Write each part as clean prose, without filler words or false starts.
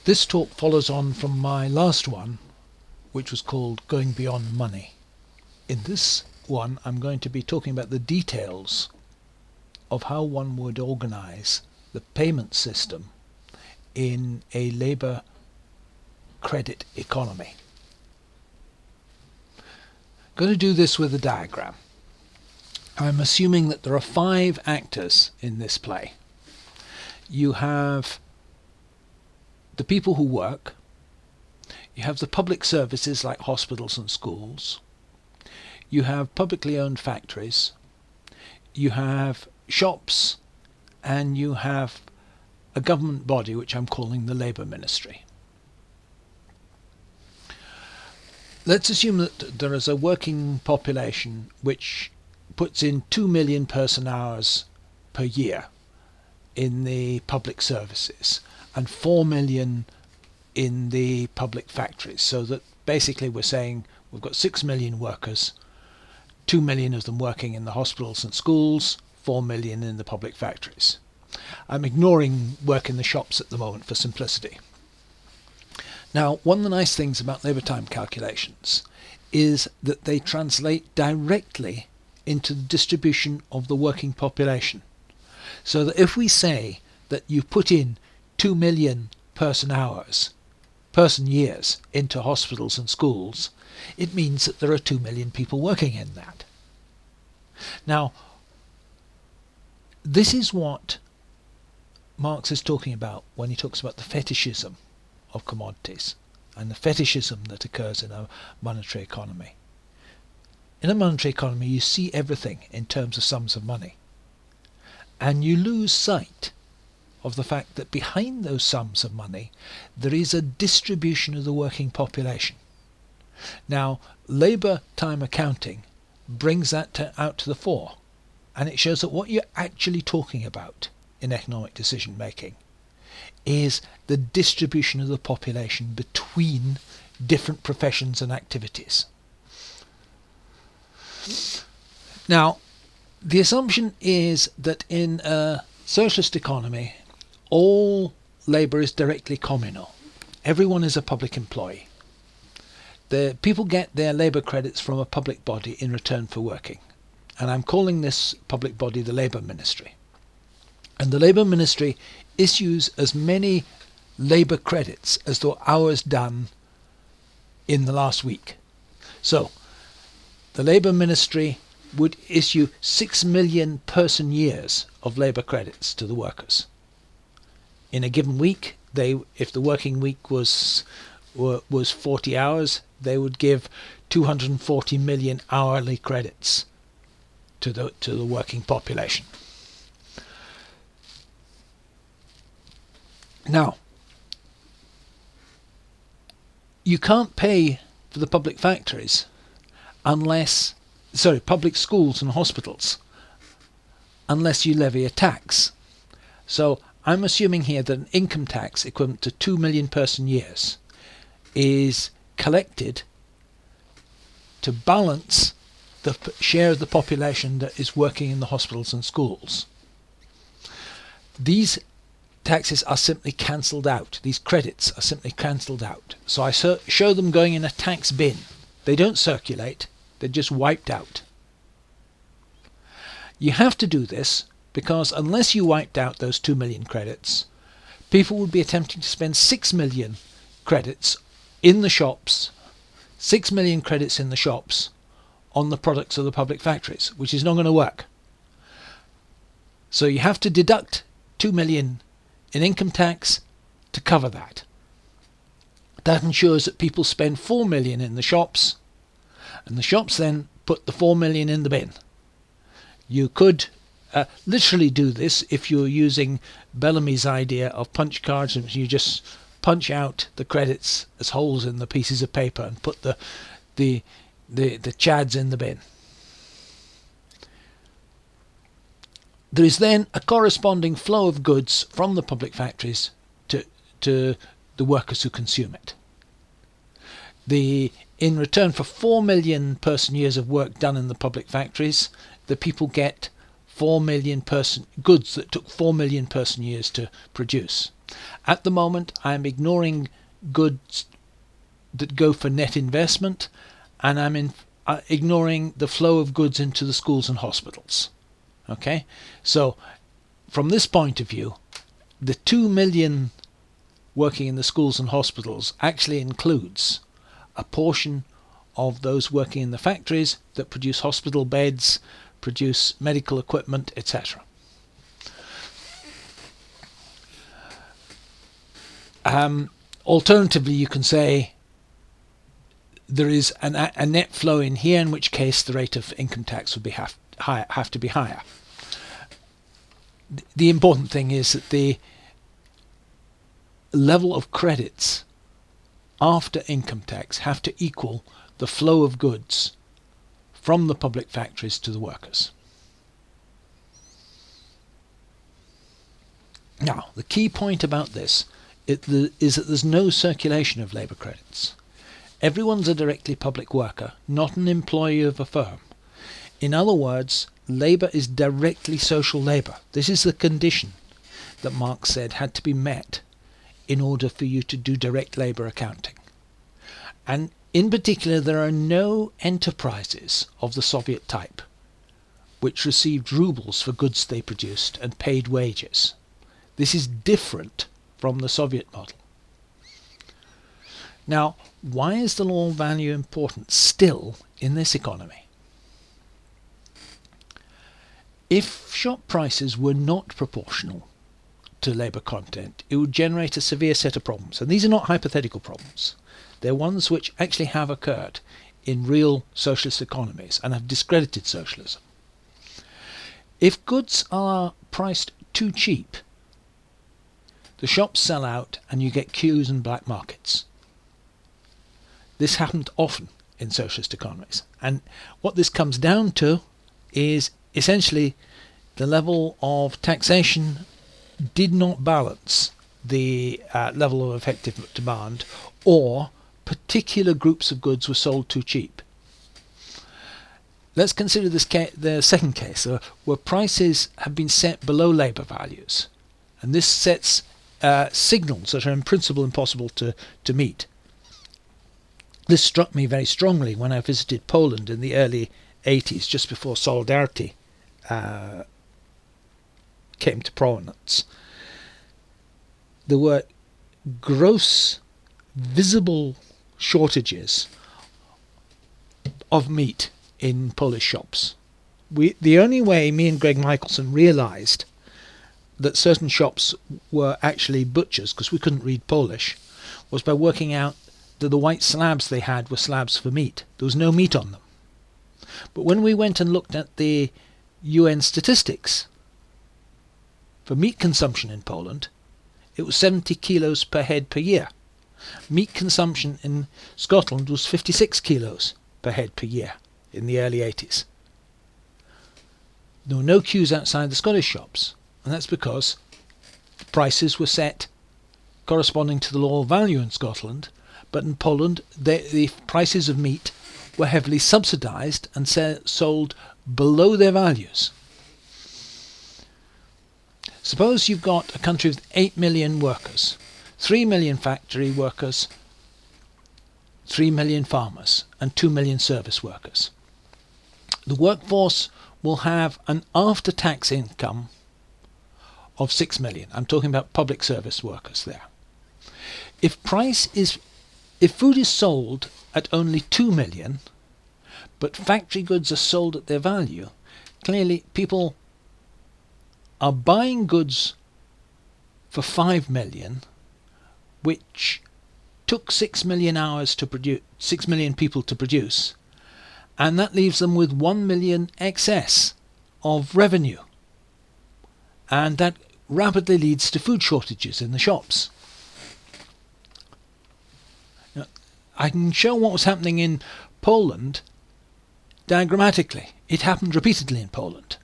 This talk follows on from my last one, which was called Going Beyond Money. In this one, I'm going to be talking about the details of how one would organize the payment system in a labour credit economy. I'm going to do this with a diagram. I'm assuming that there are 5 actors in this play. You have the people who work, you have the public services like hospitals and schools, you have publicly owned factories, you have shops, and you have a government body which I'm calling the Labour Ministry. Let's assume that there is a working population which puts in 2 million person hours per year in the public services and 4 million in the public factories, so that basically we're saying we've got 6 million workers, 2 million of them working in the hospitals and schools, 4 million in the public factories. I'm ignoring work in the shops at the moment for simplicity. Now, one of the nice things about labour time calculations is that they translate directly into the distribution of the working population. So that if we say that you put in 2 million person years into hospitals and schools, it means that there are 2 million people working in that. Now, this is what Marx is talking about when he talks about the fetishism of commodities and the fetishism that occurs in a monetary economy. In a monetary economy, you see everything in terms of sums of money, and you lose sight of the fact that behind those sums of money there is a distribution of the working population. Now, labour time accounting brings that out to the fore, and it shows that what you're actually talking about in economic decision making is the distribution of the population between different professions and activities. Now, the assumption is that in a socialist economy, all labour is directly communal. Everyone is a public employee. The people get their labour credits from a public body in return for working. And I'm calling this public body the Labour Ministry. And the Labour Ministry issues as many labour credits as there were hours done in the last week. So, the Labour Ministry would issue 6 million person years of labour credits to the workers. In a given week, if the working week was 40 hours, they would give 240 million hourly credits to the working population. Now, you can't pay for the public factories public schools and hospitals, unless you levy a tax. So I'm assuming here that an income tax equivalent to 2 million person years is collected to balance the share of the population that is working in the hospitals and schools. These taxes are simply cancelled out. These credits are simply cancelled out. So I show them going in a tax bin. They don't circulate, they're just wiped out. You have to do this because unless you wiped out those 2 million credits, people would be attempting to spend 6 million credits in the shops, 6 million credits in the shops on the products of the public factories, which is not going to work. So you have to deduct 2 million in income tax to cover that. That ensures that people spend 4 million in the shops, and the shops then put the 4 million in the bin. You could literally do this if you're using Bellamy's idea of punch cards, and you just punch out the credits as holes in the pieces of paper and put the chads in the bin. There is then a corresponding flow of goods from the public factories to the workers who consume it. In return for 4 million person years of work done in the public factories, the people get 4 million goods that took 4 million person years to produce. At the moment, I'm ignoring goods that go for net investment, and I'm ignoring the flow of goods into the schools and hospitals. Okay, so from this point of view, the 2 million working in the schools and hospitals actually includes a portion of those working in the factories that produce hospital beds, produce medical equipment, etc. Alternatively, you can say there is a net flow in here, in which case the rate of income tax would have to be higher. The important thing is that the level of credits after income tax have to equal the flow of goods from the public factories to the workers. Now, the key point about this is that there's no circulation of labour credits. Everyone's a directly public worker, not an employee of a firm. In other words, labour is directly social labour. This is the condition that Marx said had to be met in order for you to do direct labour accounting. And in particular, there are no enterprises of the Soviet type which received rubles for goods they produced and paid wages. This is different from the Soviet model. Now, why is the law of value important still in this economy? If shop prices were not proportional to labour content, it would generate a severe set of problems. And these are not hypothetical problems. They're ones which actually have occurred in real socialist economies and have discredited socialism. If goods are priced too cheap, the shops sell out and you get queues and black markets. This happened often in socialist economies. And what this comes down to is essentially the level of taxation did not balance the level of effective demand, or particular groups of goods were sold too cheap. Let's consider the second case, where prices have been set below labour values. And this sets signals that are in principle impossible to meet. This struck me very strongly when I visited Poland in the early 80s, just before Solidarity came to prominence. There were gross, visible shortages of meat in Polish shops. The only way me and Greg Michelson realised that certain shops were actually butchers, because we couldn't read Polish, was by working out that the white slabs they had were slabs for meat. There was no meat on them. But when we went and looked at the UN statistics for meat consumption in Poland, it was 70 kilos per head per year. Meat consumption in Scotland was 56 kilos per head per year in the early 80s. There were no queues outside the Scottish shops, and that's because the prices were set corresponding to the law of value in Scotland, but in Poland the prices of meat were heavily subsidised and sold below their values. Suppose you've got a country with 8 million workers, 3 million factory workers, 3 million farmers, and 2 million service workers. The workforce will have an after-tax income of 6 million. I'm talking about public service workers there. If food is sold at only 2 million, but factory goods are sold at their value, clearly people are buying goods for 5 million, which took 6 million hours to produce, 6 million people to produce, and that leaves them with 1 million excess of revenue. And that rapidly leads to food shortages in the shops. Now, I can show what was happening in Poland diagrammatically. It happened repeatedly in Poland,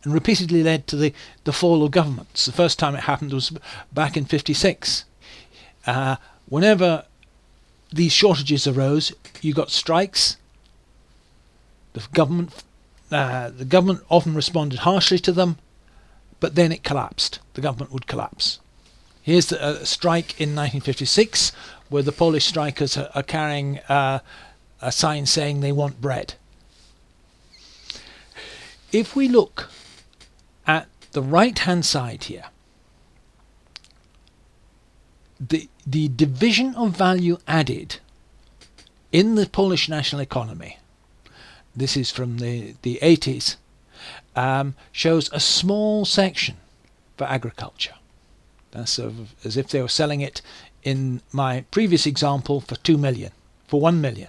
and repeatedly led to the fall of governments. The first time it happened was back in 1956. Whenever these shortages arose, you got strikes. The government often responded harshly to them, but then it collapsed. The government would collapse. Here's a strike in 1956 where the Polish strikers are carrying a sign saying they want bread. If we look at the right-hand side here, the division of value added in the Polish national economy, this is from the 80s, shows a small section for agriculture. That's sort of as if they were selling it in my previous example for 2 million, for 1 million.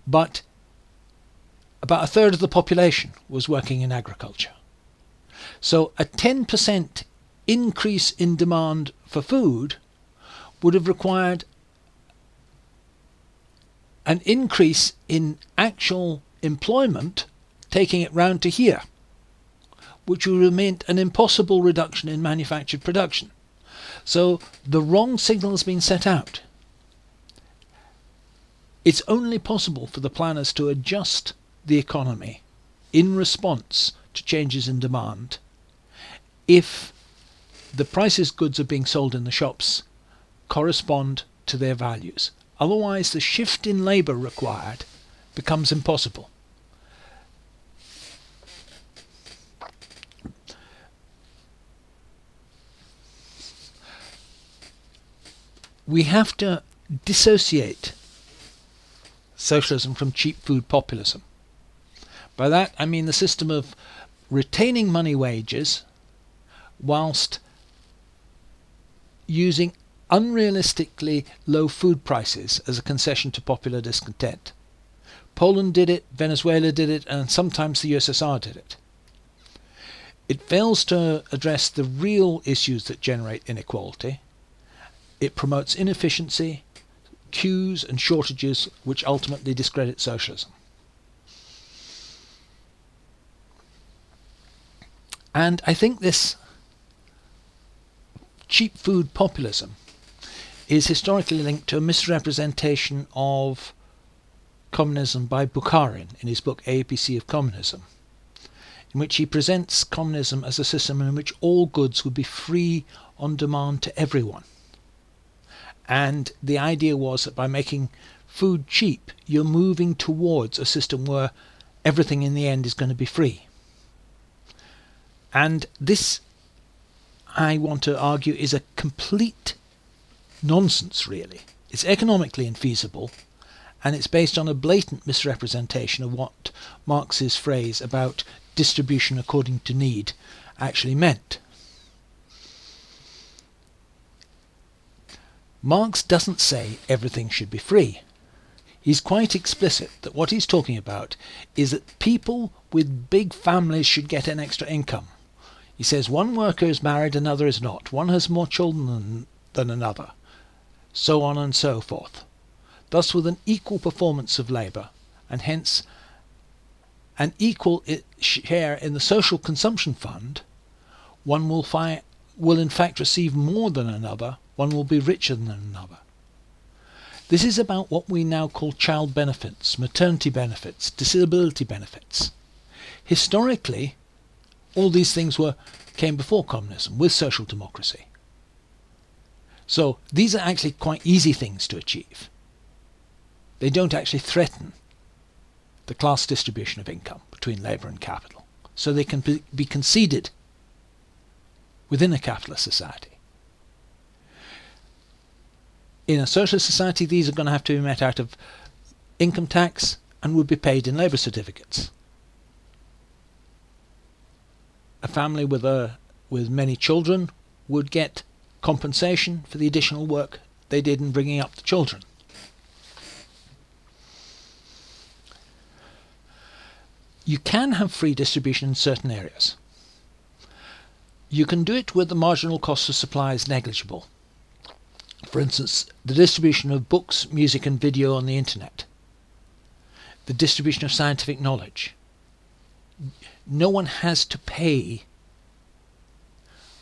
But about a third of the population was working in agriculture. So a 10% increase in demand for food would have required an increase in actual employment, taking it round to here, which would have meant an impossible reduction in manufactured production. So the wrong signal has been set out. It's only possible for the planners to adjust the economy in response to changes in demand if the prices goods are being sold in the shops correspond to their values. Otherwise, the shift in labour required becomes impossible. We have to dissociate socialism from cheap food populism. By that I mean the system of retaining money wages whilst using unrealistically low food prices as a concession to popular discontent. Poland did it, Venezuela did it, and sometimes the USSR did it. It fails to address the real issues that generate inequality. It promotes inefficiency, queues and shortages which ultimately discredit socialism. And I think this cheap food populism is historically linked to a misrepresentation of communism by Bukharin in his book ABC of Communism, in which he presents communism as a system in which all goods would be free on demand to everyone. And the idea was that by making food cheap, you're moving towards a system where everything in the end is going to be free. And this, I want to argue, is a complete nonsense, really. It's economically infeasible, and it's based on a blatant misrepresentation of what Marx's phrase about distribution according to need actually meant. Marx doesn't say everything should be free. He's quite explicit that what he's talking about is that people with big families should get an extra income. He says one worker is married, another is not. One has more children than another. So on and so forth. Thus, with an equal performance of labour, and hence an equal share in the social consumption fund, one will in fact receive more than another, one will be richer than another. This is about what we now call child benefits, maternity benefits, disability benefits. Historically, all these things came before communism, with social democracy. So these are actually quite easy things to achieve. They don't actually threaten the class distribution of income between labour and capital. So they can be conceded within a capitalist society. In a socialist society, these are going to have to be met out of income tax and would be paid in labour certificates. A family with many children would get compensation for the additional work they did in bringing up the children. You can have free distribution in certain areas. You can do it where the marginal cost of supply is negligible. For instance, the distribution of books, music and video on the internet. The distribution of scientific knowledge. No one has to pay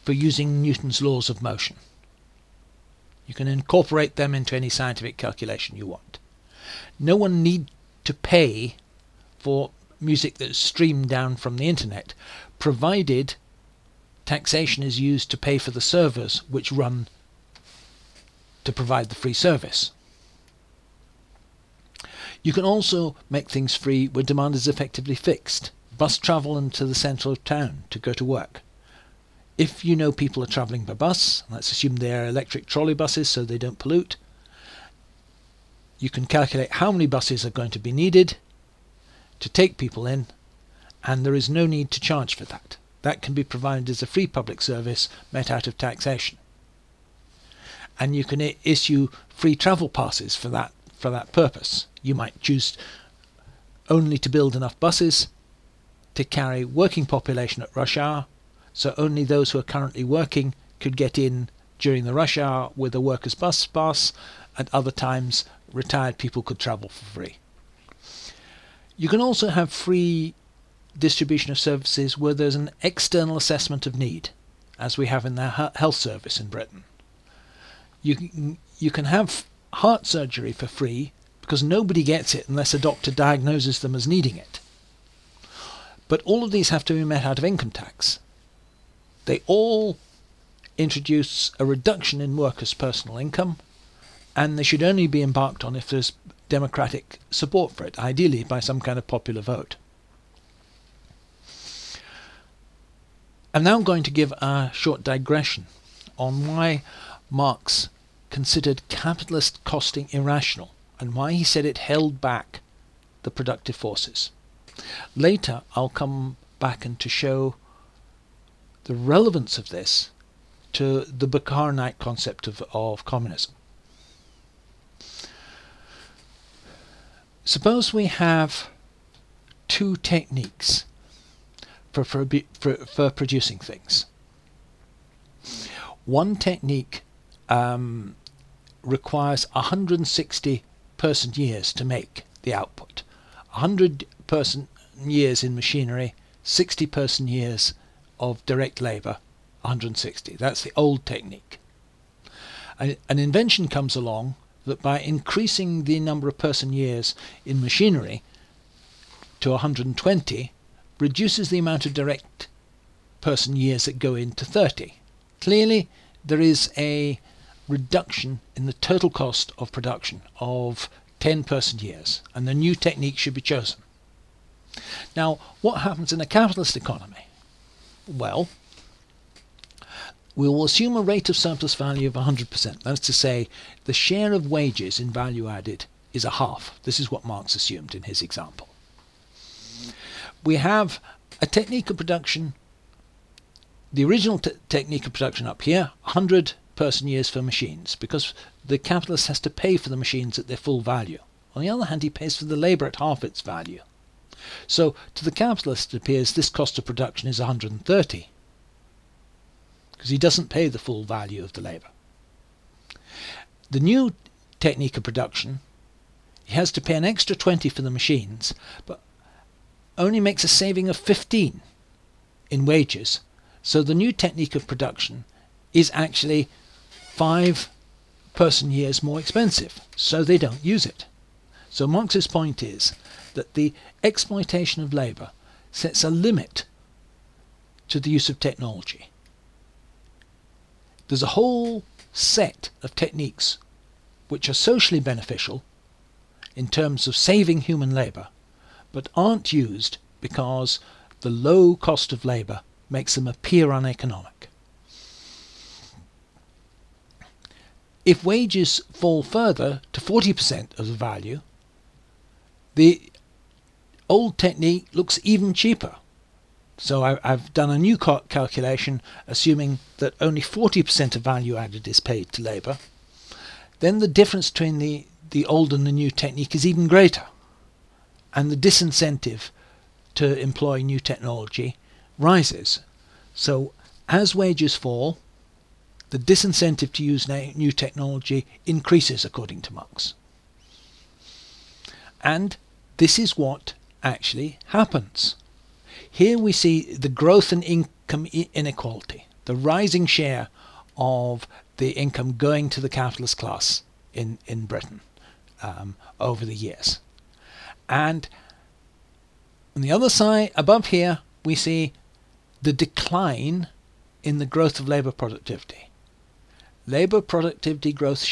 for using Newton's laws of motion. You can incorporate them into any scientific calculation you want. No one needs to pay for music that is streamed down from the internet, provided taxation is used to pay for the servers which run to provide the free service. You can also make things free when demand is effectively fixed. Bus travel into the centre of town to go to work. If you know people are travelling by bus, let's assume they are electric trolley buses so they don't pollute, you can calculate how many buses are going to be needed to take people in, and there is no need to charge for that. That can be provided as a free public service met out of taxation. And you can issue free travel passes for that purpose. You might choose only to build enough buses to carry working population at rush hour, so only those who are currently working could get in during the rush hour with a workers' bus pass, and other times retired people could travel for free. You can also have free distribution of services where there's an external assessment of need, as we have in the health service in Britain. You can have heart surgery for free because nobody gets it unless a doctor diagnoses them as needing it. But all of these have to be met out of income tax. They all introduce a reduction in workers' personal income, and they should only be embarked on if there's democratic support for it, ideally by some kind of popular vote. I'm now going to give a short digression on why Marx considered capitalist costing irrational and why he said it held back the productive forces. Later I'll come back and to show the relevance of this to the Bukharinite concept of communism. Suppose we have two techniques for producing things. One technique requires 160 person years to make the output. 100 person years in machinery, 60 person years of direct labour, 160. That's the old technique. An invention comes along that by increasing the number of person years in machinery to 120 reduces the amount of direct person years that go into 30. Clearly there is a reduction in the total cost of production of 10 person years, and the new technique should be chosen. Now, what happens in a capitalist economy? Well, we will assume a rate of surplus value of 100%. That's to say, the share of wages in value added is a half. This is what Marx assumed in his example. We have a technique of production, the original technique of production up here, 100 person years for machines, because the capitalist has to pay for the machines at their full value. On the other hand, he pays for the labour at half its value. So to the capitalist it appears this cost of production is 130, because he doesn't pay the full value of the labour. The new technique of production, he has to pay an extra 20 for the machines, but only makes a saving of 15 in wages. So the new technique of production is actually 5 person years more expensive, so they don't use it. So Marx's point is that the exploitation of labour sets a limit to the use of technology. There's a whole set of techniques which are socially beneficial in terms of saving human labour, but aren't used because the low cost of labour makes them appear uneconomic. If wages fall further to 40% of the value, the old technique looks even cheaper. So I've done a new calculation assuming that only 40% of value added is paid to labour. Then the difference between the old and the new technique is even greater, and the disincentive to employ new technology rises. So as wages fall, the disincentive to use new technology increases, according to Marx. And this is what actually happens. Here we see the growth in income inequality, the rising share of the income going to the capitalist class in Britain over the years. And on the other side, above here, we see the decline in the growth of labour productivity. Labour productivity growth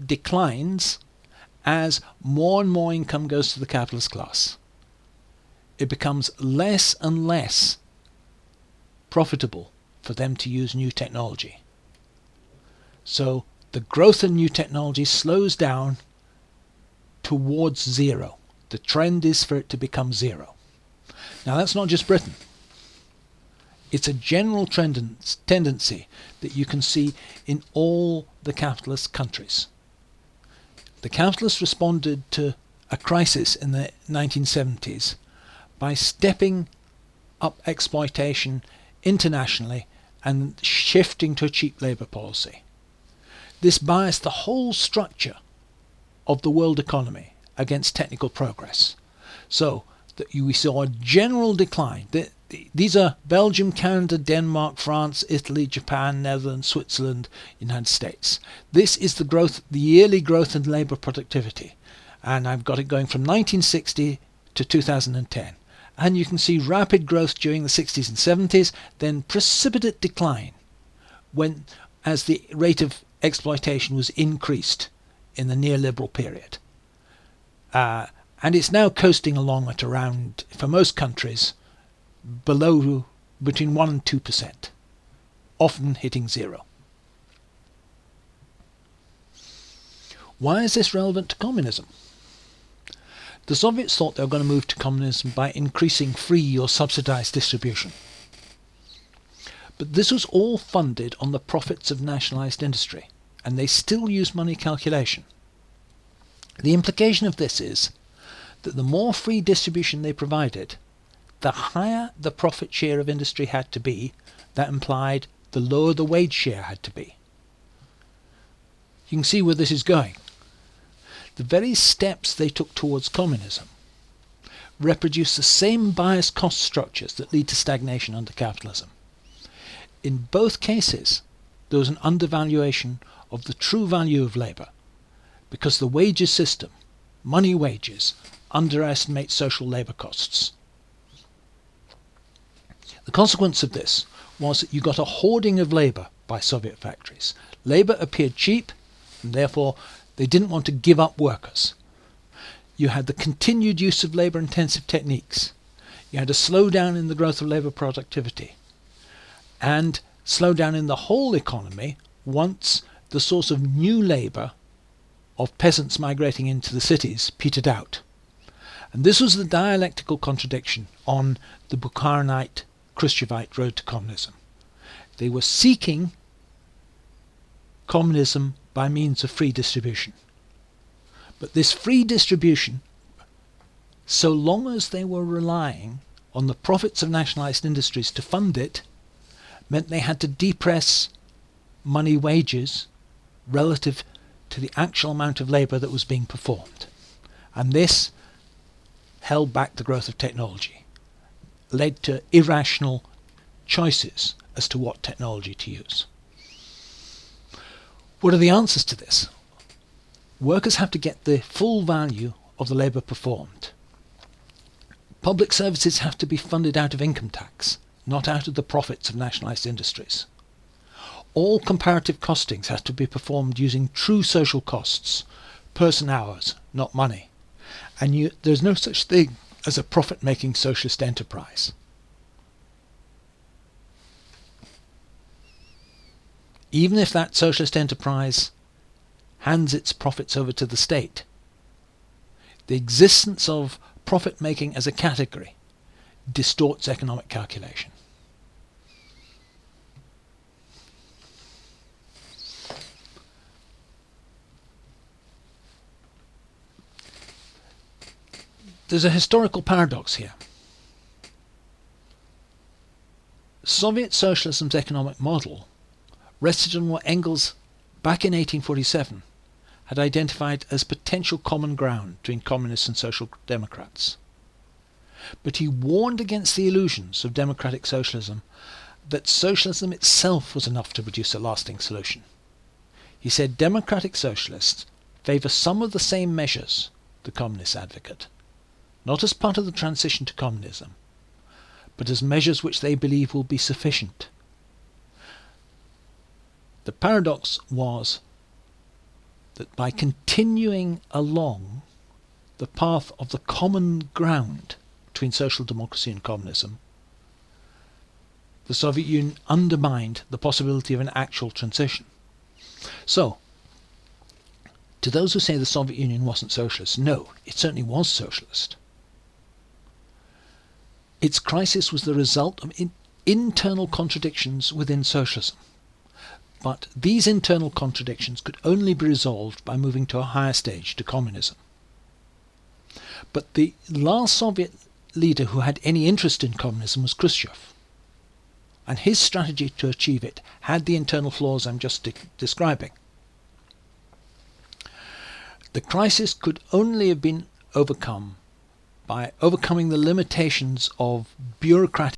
declines as more and more income goes to the capitalist class. It becomes less and less profitable for them to use new technology. So the growth in new technology slows down towards zero. The trend is for it to become zero. Now that's not just Britain. It's a general tendency that you can see in all the capitalist countries. The capitalists responded to a crisis in the 1970s by stepping up exploitation internationally and shifting to a cheap labour policy. This biased the whole structure of the world economy against technical progress. So that we saw a general decline. These are Belgium, Canada, Denmark, France, Italy, Japan, Netherlands, Switzerland, United States. This is the growth, the yearly growth in labour productivity. And I've got it going from 1960 to 2010. And you can see rapid growth during the 60s and 70s, then precipitate decline as the rate of exploitation was increased in the neoliberal period. And it's now coasting along at around, for most countries, between 1 and 2%, often hitting zero. Why is this relevant to communism? The Soviets thought they were going to move to communism by increasing free or subsidized distribution. But this was all funded on the profits of nationalized industry, and they still use money calculation. The implication of this is that the more free distribution they provided, the higher the profit share of industry had to be. That implied the lower the wage share had to be. You can see where this is going. The very steps they took towards communism reproduce the same biased cost structures that lead to stagnation under capitalism. In both cases, there was an undervaluation of the true value of labour, because the wages system, money wages, underestimates social labour costs. The consequence of this was that you got a hoarding of labour by Soviet factories. Labour appeared cheap, and therefore they didn't want to give up workers. You had the continued use of labour-intensive techniques. You had a slowdown in the growth of labour productivity, and slowdown in the whole economy once the source of new labour of peasants migrating into the cities petered out. And this was the dialectical contradiction on the Bukharinite, Khrushchevite road to communism. They were seeking communism by means of free distribution. But this free distribution, so long as they were relying on the profits of nationalized industries to fund it, meant they had to depress money wages relative to the actual amount of labour that was being performed. And this held back the growth of technology, led to irrational choices as to what technology to use. What are the answers to this? Workers have to get the full value of the labour performed. Public services have to be funded out of income tax, not out of the profits of nationalised industries. All comparative costings have to be performed using true social costs, person hours, not money. And there's no such thing as a profit-making socialist enterprise. Even if that socialist enterprise hands its profits over to the state, the existence of profit-making as a category distorts economic calculation. There's a historical paradox here. Soviet socialism's economic model rested on what Engels, back in 1847, had identified as potential common ground between communists and social democrats. But he warned against the illusions of democratic socialism, that socialism itself was enough to produce a lasting solution. He said democratic socialists favour some of the same measures the communists advocate, not as part of the transition to communism, but as measures which they believe will be sufficient. The paradox was that by continuing along the path of the common ground between social democracy and communism, the Soviet Union undermined the possibility of an actual transition. So, to those who say the Soviet Union wasn't socialist, no, it certainly was socialist. Its crisis was the result of internal contradictions within socialism. But these internal contradictions could only be resolved by moving to a higher stage, to communism. But the last Soviet leader who had any interest in communism was Khrushchev. And his strategy to achieve it had the internal flaws I'm just describing. The crisis could only have been overcome by overcoming the limitations of bureaucratic